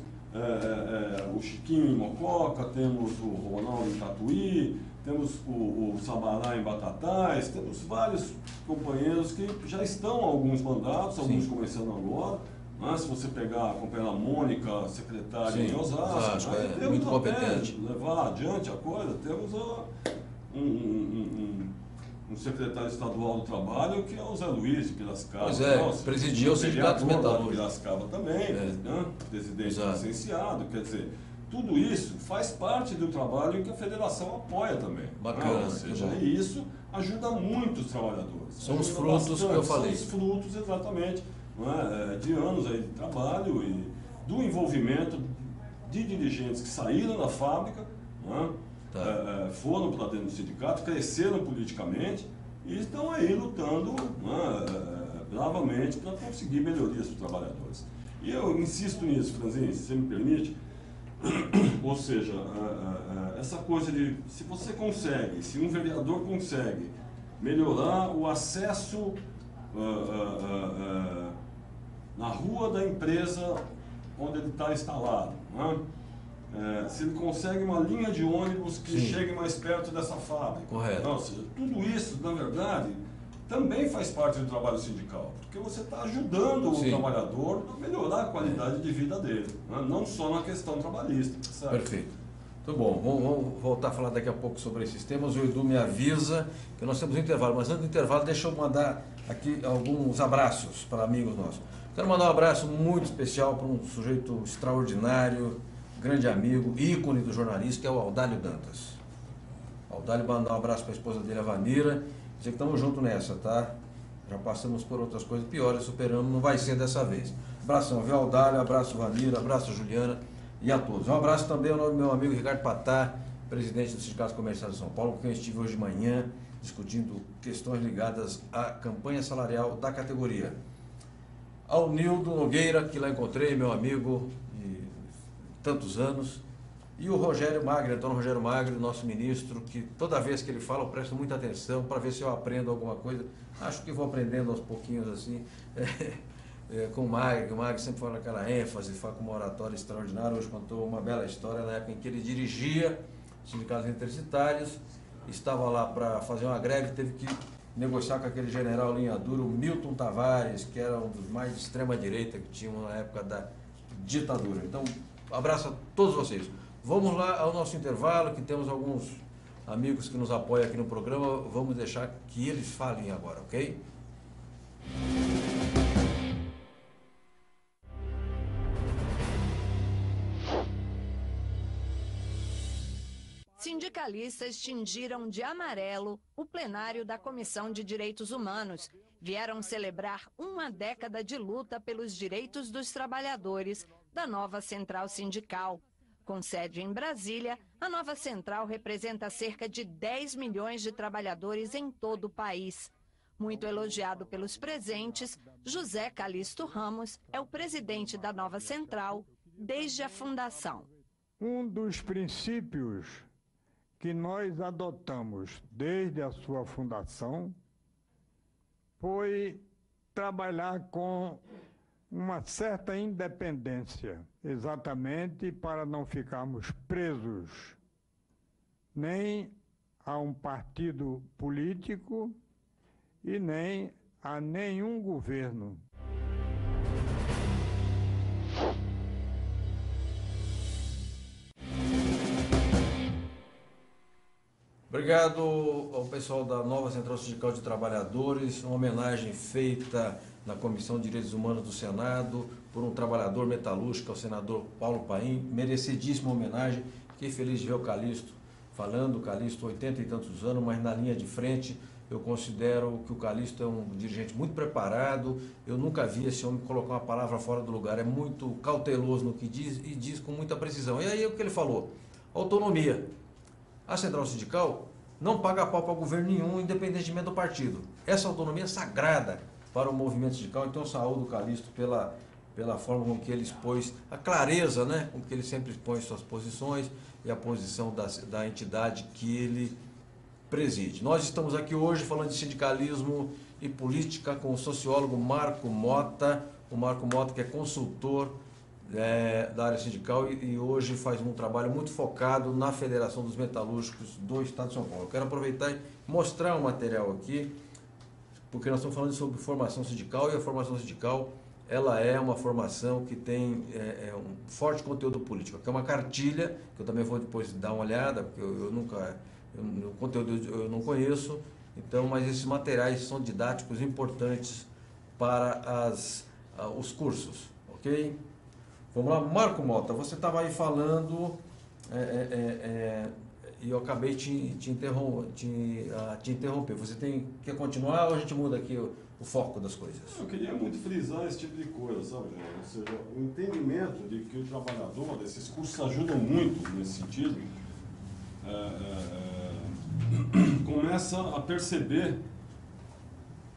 o Chiquinho em Mococa, temos o Ronaldo em Tatuí, temos o Sabará em Batatais, temos vários companheiros que já estão há alguns mandatos, alguns começando agora. Mas se você pegar a companheira Mônica, secretária em Osasco, temos muito competente. Levar adiante a coisa, temos um secretário estadual do trabalho que é o Zé Luiz de Piracicaba. Pois é, presidiu o Sindicato dos Metalúrgicos. Piracicaba também, né? Presidente licenciado, quer dizer, tudo isso faz parte do trabalho que a federação apoia também. Bacana. Ou seja, e isso ajuda muito os trabalhadores. São os frutos que eu falei. São os frutos, exatamente, não é? De anos aí de trabalho e do envolvimento de dirigentes que saíram da fábrica, não é? Foram para dentro do sindicato, cresceram politicamente e estão aí lutando bravamente para conseguir melhorias para os trabalhadores. E eu insisto nisso, Franzinho, se você me permite, Ou seja, essa coisa de, se você consegue, se um vereador consegue melhorar o acesso na rua da empresa onde ele está instalado, né? Se ele consegue uma linha de ônibus que chegue mais perto dessa fábrica. Correto. Ou seja, tudo isso, na verdade, também faz parte do trabalho sindical, porque você está ajudando o trabalhador a melhorar a qualidade de vida dele, né? Não só na questão trabalhista. Certo? Perfeito. Muito bom, vamos voltar a falar daqui a pouco sobre esses temas. O Edu me avisa que nós temos um intervalo, mas antes do intervalo deixa eu mandar aqui alguns abraços para amigos nossos. Quero mandar um abraço muito especial para um sujeito extraordinário, grande amigo, ícone do jornalista, que é o Aldálio Dantas. Aldálio, mandar um abraço para a esposa dele, a Vanira, dizer que estamos juntos nessa, tá? Já passamos por outras coisas piores, superamos, não vai ser dessa vez. Abração, viu, Aldálio, abraço, Vanira, abraço, Juliana e a todos. Um abraço também ao meu amigo Ricardo Patá, presidente do Sindicato Comercial de São Paulo, com quem eu estive hoje de manhã discutindo questões ligadas à campanha salarial da categoria. Ao Nildo Nogueira, que lá encontrei, meu amigo de tantos anos, e o Rogério Magre, Antônio Rogério Magre, nosso ministro, que toda vez que ele fala eu presto muita atenção para ver se eu aprendo alguma coisa. Acho que vou aprendendo aos pouquinhos assim, com o Magre, que o Magre sempre fala aquela ênfase, fala com uma oratória extraordinária. Hoje contou uma bela história na época em que ele dirigia sindicatos intercitários, estava lá para fazer uma greve, teve que negociar com aquele general linha dura, o Milton Tavares, que era um dos mais de extrema direita que tinham na época da ditadura. Então, abraço a todos vocês. Vamos lá ao nosso intervalo, que temos alguns amigos que nos apoiam aqui no programa. Vamos deixar que eles falem agora, ok? Sindicalistas tingiram de amarelo o plenário da Comissão de Direitos Humanos. Vieram celebrar uma década de luta pelos direitos dos trabalhadores da nova central sindical. Com sede em Brasília, a nova central representa cerca de 10 milhões de trabalhadores em todo o país. Muito elogiado pelos presentes, José Calixto Ramos é o presidente da nova central desde a fundação. Um dos princípios que nós adotamos desde a sua fundação foi trabalhar com uma certa independência, exatamente para não ficarmos presos nem a um partido político e nem a nenhum governo. Obrigado ao pessoal da nova Central Sindical de Trabalhadores, uma homenagem feita na Comissão de Direitos Humanos do Senado por um trabalhador metalúrgico, o senador Paulo Paim, merecidíssima homenagem. Fiquei feliz de ver o Calixto falando, o Calixto 80 e tantos anos, mas na linha de frente. Eu considero que o Calixto é um dirigente muito preparado. Eu nunca vi esse homem colocar uma palavra fora do lugar, é muito cauteloso no que diz e diz com muita precisão. E aí o que ele falou? Autonomia. A Central Sindical não paga pau para governo nenhum, independentemente do partido. Essa autonomia é sagrada para o movimento sindical. Então, eu saúdo o Calixto pela forma com que ele expôs, a clareza, né, com que ele sempre expõe suas posições e a posição da entidade que ele preside. Nós estamos aqui hoje falando de sindicalismo e política com o sociólogo Marco Mota. O Marco Mota, que é consultor da área sindical e hoje faz um trabalho muito focado na Federação dos Metalúrgicos do Estado de São Paulo. Eu quero aproveitar e mostrar um material aqui, porque nós estamos falando sobre formação sindical e a formação sindical ela é uma formação que tem um forte conteúdo político. Aqui é uma cartilha, que eu também vou depois dar uma olhada, porque o conteúdo eu não conheço, então, mas esses materiais são didáticos importantes para os cursos, ok? Vamos lá, Marco Mota, você estava aí falando e eu acabei te interromper. Você quer continuar ou a gente muda aqui o foco das coisas? Eu queria muito frisar esse tipo de coisa, sabe, João? Ou seja, o entendimento de que o trabalhador, esses cursos ajudam muito nesse sentido, começa a perceber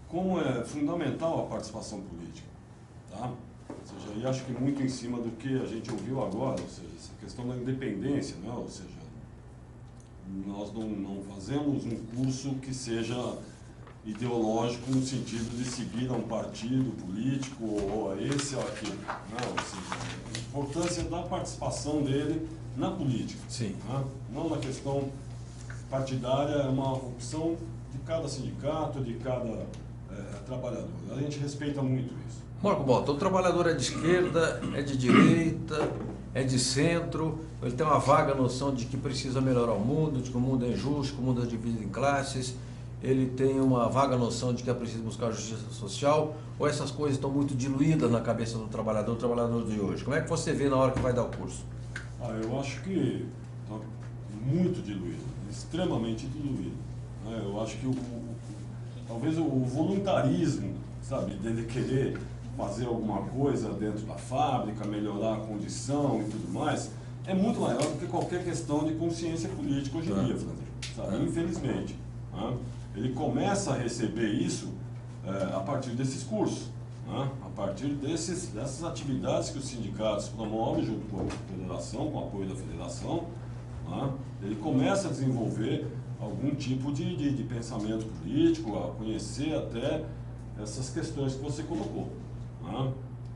como é fundamental a participação política, tá? Ou seja, e acho que muito em cima do que a gente ouviu agora, ou seja, essa questão da independência, né? Ou seja, nós não fazemos um curso que seja ideológico no sentido de seguir a um partido político ou a esse ou aquele. Né? Ou seja, a importância da participação dele na política. Sim. Né? Não na questão partidária, é uma opção de cada sindicato, de cada trabalhador. A gente respeita muito isso. Marco Mota, o trabalhador é de esquerda, é de direita, é de centro, ele tem uma vaga noção de que precisa melhorar o mundo, de que o mundo é injusto, que o mundo é dividido em classes, ele tem uma vaga noção de que é preciso buscar justiça social, ou essas coisas estão muito diluídas na cabeça do trabalhador de hoje? Como é que você vê na hora que vai dar o curso? Eu acho que está muito diluído, extremamente diluído. Eu acho que talvez o voluntarismo, sabe, dele querer fazer alguma coisa dentro da fábrica, melhorar a condição e tudo mais, é muito maior do que qualquer questão de consciência política hoje em dia, sabe? Infelizmente. Ele começa a receber isso a partir desses cursos, a partir dessas atividades que os sindicatos promovem junto com a federação, com o apoio da federação. Ele começa a desenvolver algum tipo de pensamento político, a conhecer até essas questões que você colocou.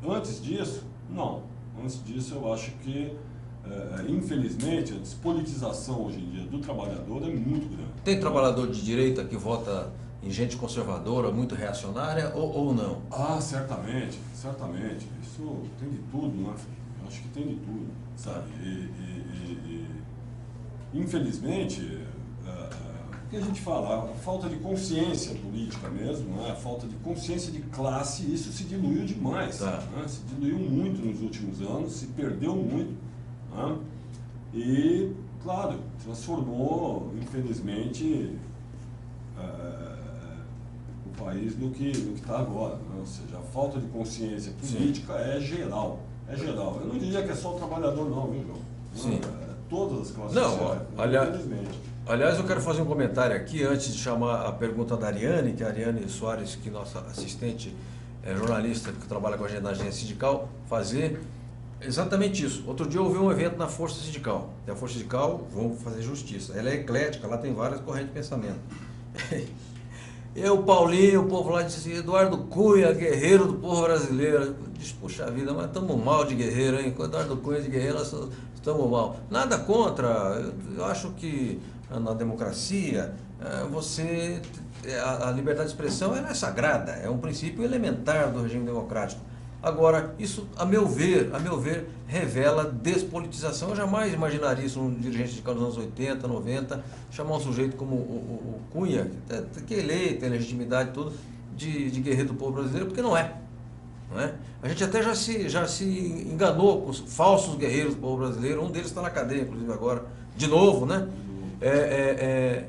Antes disso, não. Antes disso, eu acho que, infelizmente, a despolitização hoje em dia do trabalhador é muito grande. Tem trabalhador de direita que vota em gente conservadora, muito reacionária, ou não? Certamente, certamente. Isso tem de tudo, né? Eu acho que tem de tudo, sabe? Infelizmente, o que a gente fala, a falta de consciência política mesmo, né? A falta de consciência de classe, isso se diluiu demais, né? Se diluiu muito nos últimos anos, se perdeu muito, né? E, claro, transformou, infelizmente, o país no que está agora, né? Ou seja, a falta de consciência política é geral, é geral. Eu não diria que é só o trabalhador não, viu, João? Sim. Todas as classes sociais, infelizmente. Aliás, eu quero fazer um comentário aqui, antes de chamar a pergunta da Ariane, que é a Ariane Soares, que é nossa assistente jornalista que trabalha com a gente na agência sindical, fazer exatamente isso. Outro dia eu ouvi um evento na Força Sindical. E a Força Sindical, vamos fazer justiça, ela é eclética, lá tem várias correntes de pensamento. E o Paulinho, o povo lá disse assim, Eduardo Cunha, guerreiro do povo brasileiro. Eu disse, puxa vida, mas estamos mal de guerreiro, hein? Com Eduardo Cunha de guerreiro, nós estamos mal. Nada contra, eu acho que na democracia, a liberdade de expressão é sagrada, é um princípio elementar do regime democrático. Agora, isso, a meu ver, revela despolitização. Eu jamais imaginaria isso um dirigente sindical dos anos 80, 90, chamar um sujeito como o Cunha, que é eleito, tem legitimidade e tudo, de guerreiro do povo brasileiro, porque não é. Não é? A gente até já se enganou com os falsos guerreiros do povo brasileiro, um deles está na cadeia, inclusive agora, de novo, né?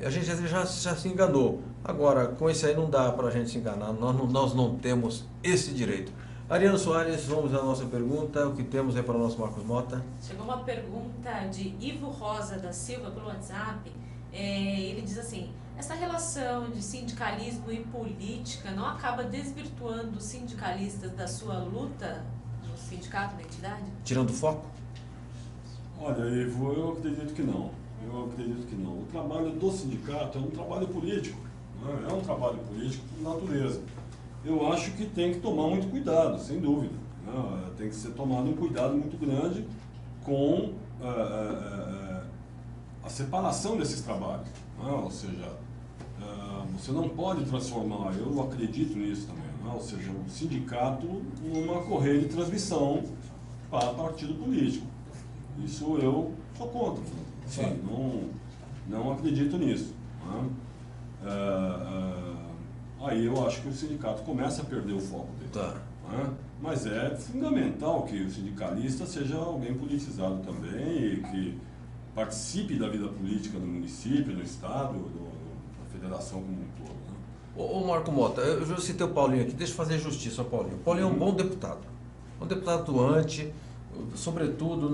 A gente já se enganou. Agora, com esse aí não dá para a gente se enganar, nós não temos esse direito. Ariane Soares, vamos à nossa pergunta. O que temos aí para o nosso Marcos Mota? Chegou uma pergunta de Ivo Rosa da Silva pelo WhatsApp. Ele diz assim, essa relação de sindicalismo e política não acaba desvirtuando os sindicalistas da sua luta no sindicato, na entidade? Tirando o foco? Olha, Ivo, eu acredito que não. O trabalho do sindicato é um trabalho político. Né? É um trabalho político por natureza. Eu acho que tem que tomar muito cuidado, sem dúvida. Né? Tem que ser tomado um cuidado muito grande com a separação desses trabalhos. Né? Ou seja, você não pode transformar, eu acredito nisso também, né? Ou seja, o sindicato numa correia de transmissão para partido político. Isso eu sou contra. Sim. Não acredito nisso. Né? Aí eu acho que o sindicato começa a perder o foco dele. Tá. Né? Mas é fundamental que o sindicalista seja alguém politizado também e que participe da vida política do município, do estado, da federação como um todo. Né? Ô Marco Mota, eu já citei o Paulinho aqui, deixa eu fazer justiça ao Paulinho. O Paulinho é um bom deputado. Um deputado atuante, sobretudo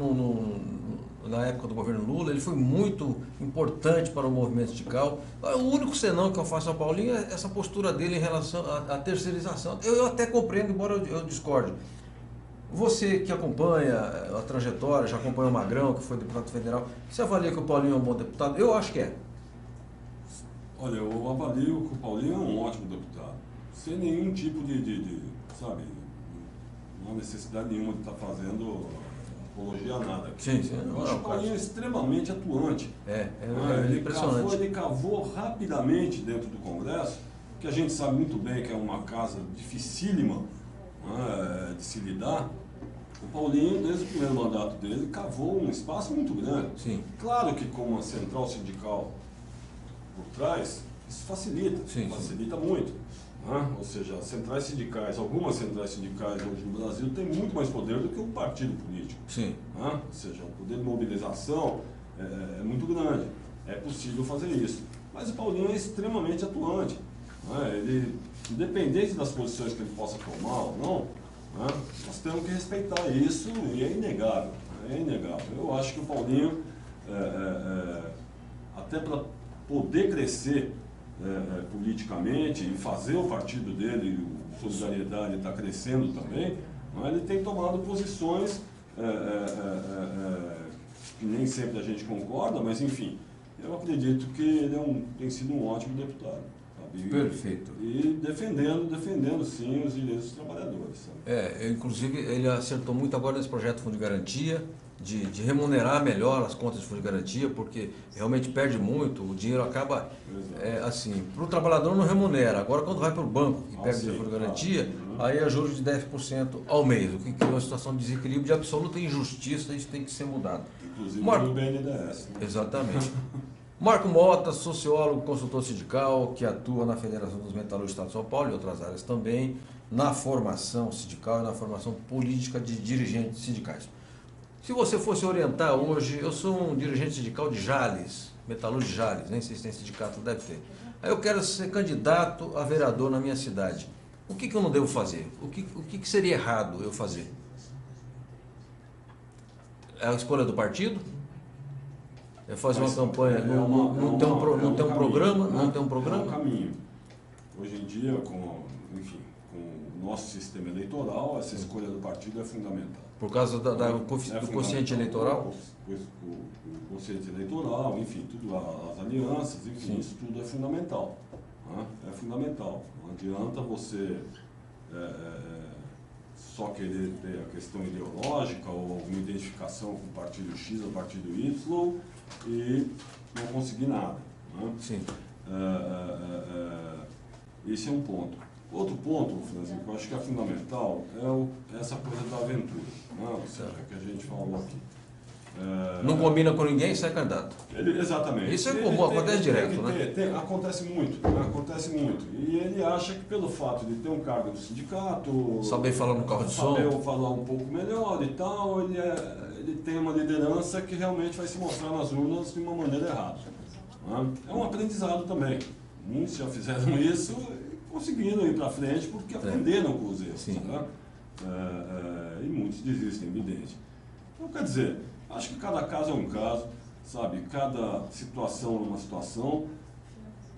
na época do governo Lula, ele foi muito importante para o movimento sindical. O único senão que eu faço ao Paulinho é essa postura dele em relação à terceirização. Eu até compreendo, embora eu discorde. Você que acompanha a trajetória, já acompanhou o Magrão, que foi deputado federal, você avalia que o Paulinho é um bom deputado? Eu acho que é. Olha, eu avalio que o Paulinho é um ótimo deputado, sem nenhum tipo sabe, não há necessidade nenhuma de estar fazendo apologia a nada. Sim. Eu acho que o Paulinho é extremamente atuante. Ele impressionante. Ele cavou rapidamente dentro do Congresso, que a gente sabe muito bem que é uma casa dificílima, né, de se lidar. O Paulinho, desde o primeiro mandato dele, cavou um espaço muito grande. Sim. Claro que com uma central sindical por trás, isso facilita, facilita muito. Né? Ou seja, as centrais sindicais, algumas centrais sindicais hoje no Brasil têm muito mais poder do que um partido político. Sim. Né? Ou seja, o poder de mobilização é muito grande. É possível fazer isso. Mas o Paulinho é extremamente atuante. Né? Ele, independente das posições que ele possa tomar ou não, né? Nós temos que respeitar isso e é inegável. É inegável. Eu acho que o Paulinho, até para poder crescer politicamente e fazer o partido dele, o Solidariedade, está crescendo também, né? Ele tem tomado posições que nem sempre a gente concorda, mas enfim, eu acredito que ele tem sido um ótimo deputado. Sabe? Perfeito. E defendendo sim os direitos dos trabalhadores. Sabe? Inclusive ele acertou muito agora nesse projeto de fundo de garantia, de remunerar melhor as contas de fundo de garantia, porque realmente perde muito, o dinheiro acaba, assim, para o trabalhador não remunera. Agora quando vai para o banco e pega o fundo de garantia, aí é juros de 10% ao mês, o que cria uma situação de desequilíbrio, de absoluta injustiça, isso tem que ser mudado. Inclusive no BNDES. Né? Exatamente. Marco Mota, sociólogo, consultor sindical, que atua na Federação dos Metalúrgicos do Estado de São Paulo e outras áreas também, na formação sindical e na formação política de dirigentes sindicais. Se você fosse orientar hoje, eu sou um dirigente sindical de Jales, metalúrgico de Jales, nem sei se tem sindicato, deve ter. Aí eu quero ser candidato a vereador na minha cidade. O que eu não devo fazer? O que seria errado eu fazer? É a escolha do partido? É fazer uma campanha, não tem um programa? Não tem um programa? É um caminho. Hoje em dia, com o nosso sistema eleitoral, essa escolha do partido é fundamental. Por causa do quociente eleitoral? O quociente eleitoral, enfim, tudo, as alianças, enfim, isso tudo é fundamental. Né? É fundamental. Não adianta você só querer ter a questão ideológica ou alguma identificação com o partido X ou o partido Y e não conseguir nada. Né? Sim. Esse é um ponto. Outro ponto, Francisco, que eu acho que é fundamental, é essa coisa da aventura, né? Ou seja, que a gente falou aqui. Não combina com ninguém, sai candidato. Exatamente. Isso é comum, acontece direto, né? Acontece muito, né? Acontece muito. E ele acha que pelo fato de ter um cargo no sindicato, saber falar no carro de som, saber falar um pouco melhor e tal, ele tem uma liderança que realmente vai se mostrar nas urnas de uma maneira errada. Né? É um aprendizado também. Muitos já fizeram isso conseguiram ir para frente porque aprenderam com os erros. Né? E muitos desistem, evidente. Então, quer dizer, acho que cada caso é um caso, sabe? Cada situação é uma situação.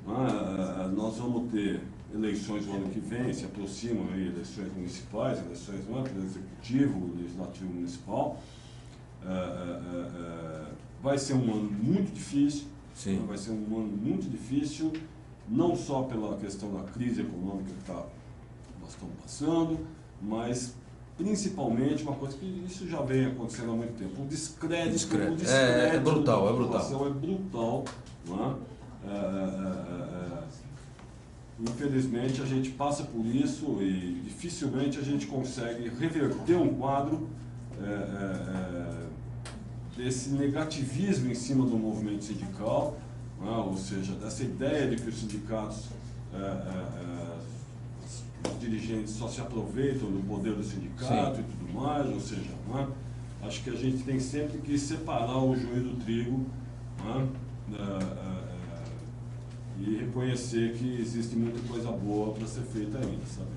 Né? Nós vamos ter eleições no ano que vem, se aproximam aí, eleições municipais, eleições para o Executivo, Legislativo Municipal. Vai ser um ano muito difícil. Sim. Vai ser um ano muito difícil. Não só pela questão da crise econômica que nós estamos passando, mas principalmente uma coisa que isso já vem acontecendo há muito tempo, o descrédito. É brutal, é brutal. Não é? Infelizmente a gente passa por isso e dificilmente a gente consegue reverter um quadro desse negativismo em cima do movimento sindical. Ou seja, dessa ideia de que os sindicatos, os dirigentes só se aproveitam do poder do sindicato e tudo mais, ou seja, acho que a gente tem sempre que separar o joio do trigo e reconhecer que existe muita coisa boa para ser feita ainda, sabe?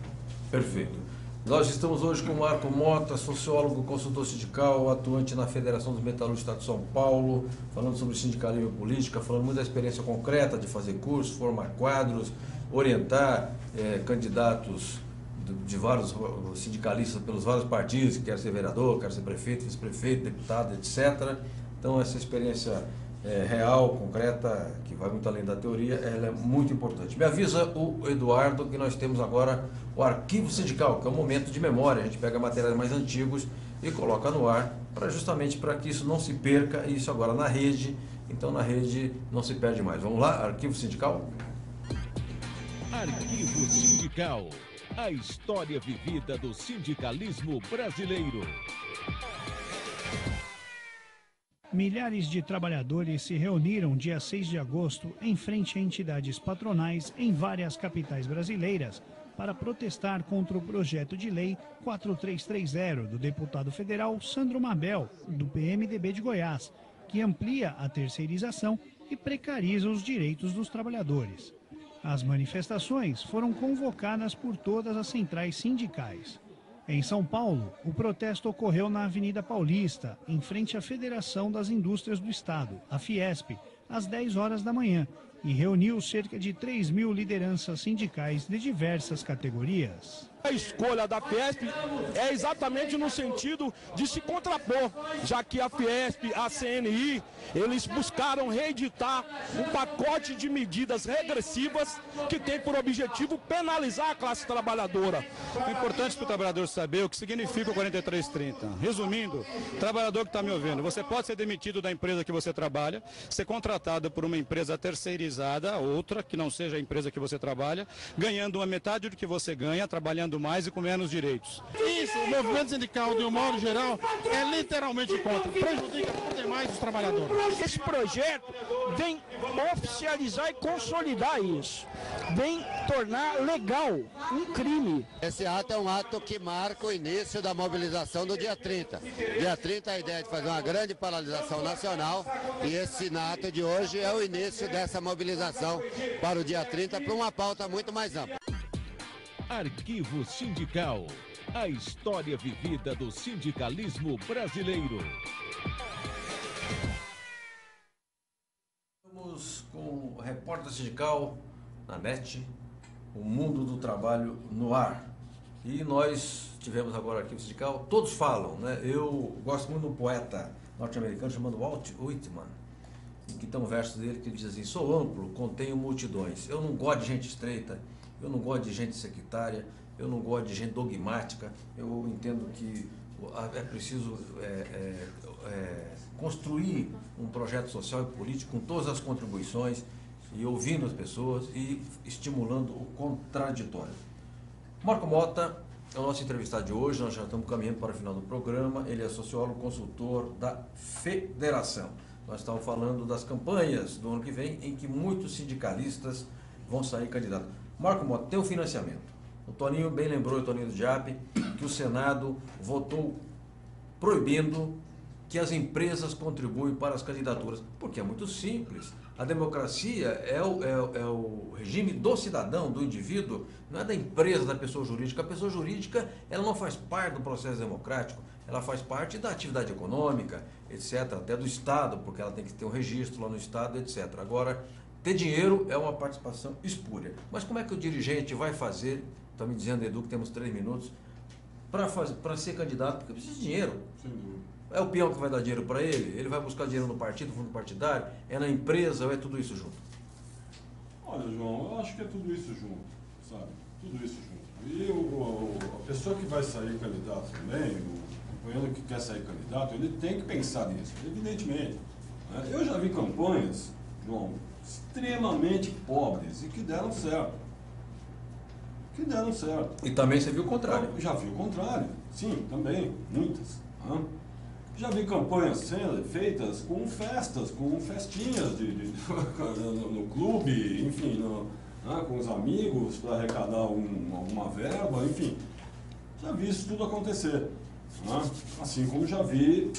Perfeito. Nós estamos hoje com o Marco Mota, sociólogo, consultor sindical, atuante na Federação dos Metalúrgicos do Estado de São Paulo, falando sobre sindicalismo e política, falando muito da experiência concreta de fazer cursos, formar quadros, orientar candidatos de vários sindicalistas pelos vários partidos, que quer ser vereador, quer ser prefeito, vice-prefeito, deputado, etc. Então essa experiência real, concreta, que vai muito além da teoria, ela é muito importante. Me avisa o Eduardo que nós temos agora o arquivo sindical, que é um momento de memória. A gente pega materiais mais antigos e coloca no ar, justamente para que isso não se perca, e isso agora na rede, então na rede não se perde mais. Vamos lá, arquivo sindical? Arquivo Sindical, a história vivida do sindicalismo brasileiro. Milhares de trabalhadores se reuniram dia 6 de agosto em frente a entidades patronais em várias capitais brasileiras para protestar contra o projeto de lei 4330 do deputado federal Sandro Mabel, do PMDB de Goiás, que amplia a terceirização e precariza os direitos dos trabalhadores. As manifestações foram convocadas por todas as centrais sindicais. Em São Paulo, o protesto ocorreu na Avenida Paulista, em frente à Federação das Indústrias do Estado, a Fiesp, às 10 horas da manhã, e reuniu cerca de 3.000 lideranças sindicais de diversas categorias. A escolha da Fiesp é exatamente no sentido de se contrapor, já que a Fiesp, a CNI, eles buscaram reeditar um pacote de medidas regressivas que tem por objetivo penalizar a classe trabalhadora. É importante para o trabalhador saber o que significa o 4330. Resumindo, trabalhador que está me ouvindo, você pode ser demitido da empresa que você trabalha, ser contratado por uma empresa terceirizada, outra que não seja a empresa que você trabalha, ganhando uma metade do que você ganha, trabalhando mais e com menos direitos. Isso, o movimento sindical, de um modo geral, é literalmente contra, prejudica por demais os trabalhadores. Esse projeto vem oficializar e consolidar isso, vem tornar legal um crime. Esse ato é um ato que marca o início da mobilização do dia 30. Dia 30 a ideia é de fazer uma grande paralisação nacional e esse ato de hoje é o início dessa mobilização para o dia 30 para uma pauta muito mais ampla. Arquivo Sindical, a história vivida do sindicalismo brasileiro. Estamos com o Repórter Sindical na NET, o mundo do trabalho no ar. E nós tivemos agora o Arquivo Sindical, todos falam, né? Eu gosto muito de um poeta norte-americano chamado Walt Whitman, que tem um verso dele que diz assim: sou amplo, contenho multidões, eu não gosto de gente estreita, eu não gosto de gente sectária, eu não gosto de gente dogmática, eu entendo que é preciso construir um projeto social e político com todas as contribuições e ouvindo as pessoas e estimulando o contraditório. Marco Mota é o nosso entrevistado de hoje, nós já estamos caminhando para o final do programa, ele é sociólogo consultor da Federação. Nós estamos falando das campanhas do ano que vem em que muitos sindicalistas vão sair candidatos. Marco Mota, tem o financiamento. O Toninho bem lembrou, o Toninho do Diap, que o Senado votou proibindo que as empresas contribuem para as candidaturas, porque é muito simples. A democracia é o regime do cidadão, do indivíduo, não é da empresa, da pessoa jurídica. A pessoa jurídica ela não faz parte do processo democrático, ela faz parte da atividade econômica, etc., até do Estado, porque ela tem que ter um registro lá no Estado, etc. Agora, ter dinheiro é uma participação espúria. Mas como é que o dirigente vai fazer, está me dizendo, Edu, que temos 3 minutos, para ser candidato, porque precisa de dinheiro. Sem dúvida. É o peão que vai dar dinheiro para ele? Ele vai buscar dinheiro no partido, no fundo partidário? É na empresa ou é tudo isso junto? Olha, João, eu acho que é tudo isso junto, sabe? Tudo isso junto. E a pessoa que vai sair candidato também, o companheiro que quer sair candidato, ele tem que pensar nisso, evidentemente. Eu já vi campanhas, João, extremamente pobres e que deram certo. E também você viu o contrário? Eu já vi o contrário, sim, também, muitas. Já vi campanhas sendo feitas com festas, com festinhas no clube, enfim, com os amigos para arrecadar alguma verba, enfim. Já vi isso tudo acontecer. Assim como já vi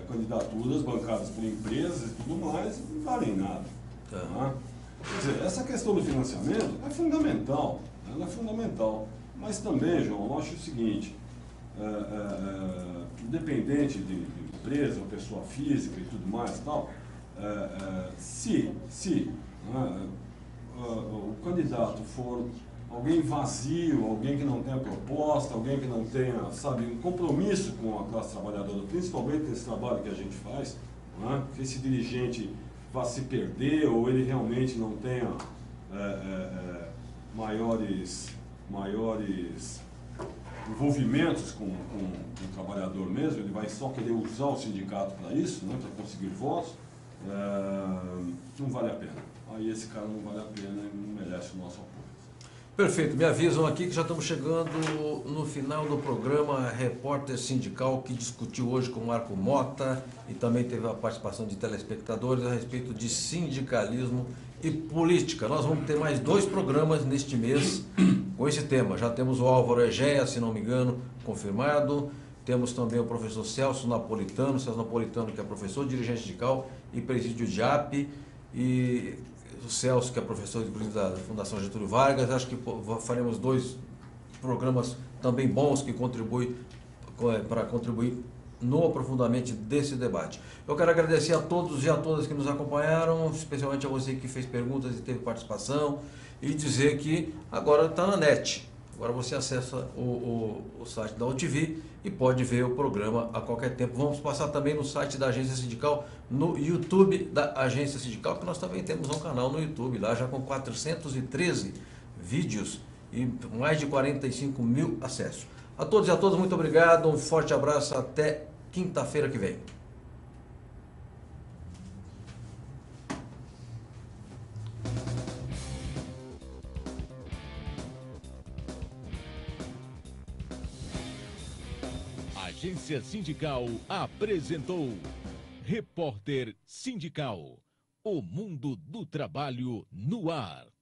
candidaturas bancadas por empresas e tudo mais, não valem nada. Quer dizer, essa questão do financiamento é fundamental, ela é fundamental. Mas também, João, eu acho o seguinte, independente de empresa, ou pessoa física e tudo mais e tal, se o candidato for alguém vazio, alguém que não tenha proposta, alguém que não tenha, sabe, um compromisso com a classe trabalhadora, principalmente nesse trabalho que a gente faz, né? Que esse dirigente vá se perder ou ele realmente não tenha maiores envolvimentos com o trabalhador mesmo, ele vai só querer usar o sindicato para isso, né, para conseguir votos, não vale a pena. Aí esse cara não vale a pena e não merece o nosso apoio. Perfeito, me avisam aqui que já estamos chegando no final do programa Repórter Sindical, que discutiu hoje com o Marco Mota e também teve a participação de telespectadores a respeito de sindicalismo e política. Nós vamos ter mais 2 programas neste mês com esse tema. Já temos o Álvaro Egea, se não me engano, confirmado. Temos também o professor Celso Napolitano, que é professor, dirigente sindical e presídio de AP, e o Celso, que é professor da Fundação Getúlio Vargas. Acho que faremos 2 programas também bons que contribuem para contribuir no aprofundamento desse debate. Eu quero agradecer a todos e a todas que nos acompanharam, especialmente a você que fez perguntas e teve participação, e dizer que agora está na net. Agora você acessa o site da UTV e pode ver o programa a qualquer tempo. Vamos passar também no site da Agência Sindical, no YouTube da Agência Sindical, que nós também temos um canal no YouTube, lá já com 413 vídeos e mais de 45 mil acessos. A todos e a todas, muito obrigado, um forte abraço, até quinta-feira que vem. Agência Sindical apresentou Repórter Sindical, o mundo do trabalho no ar.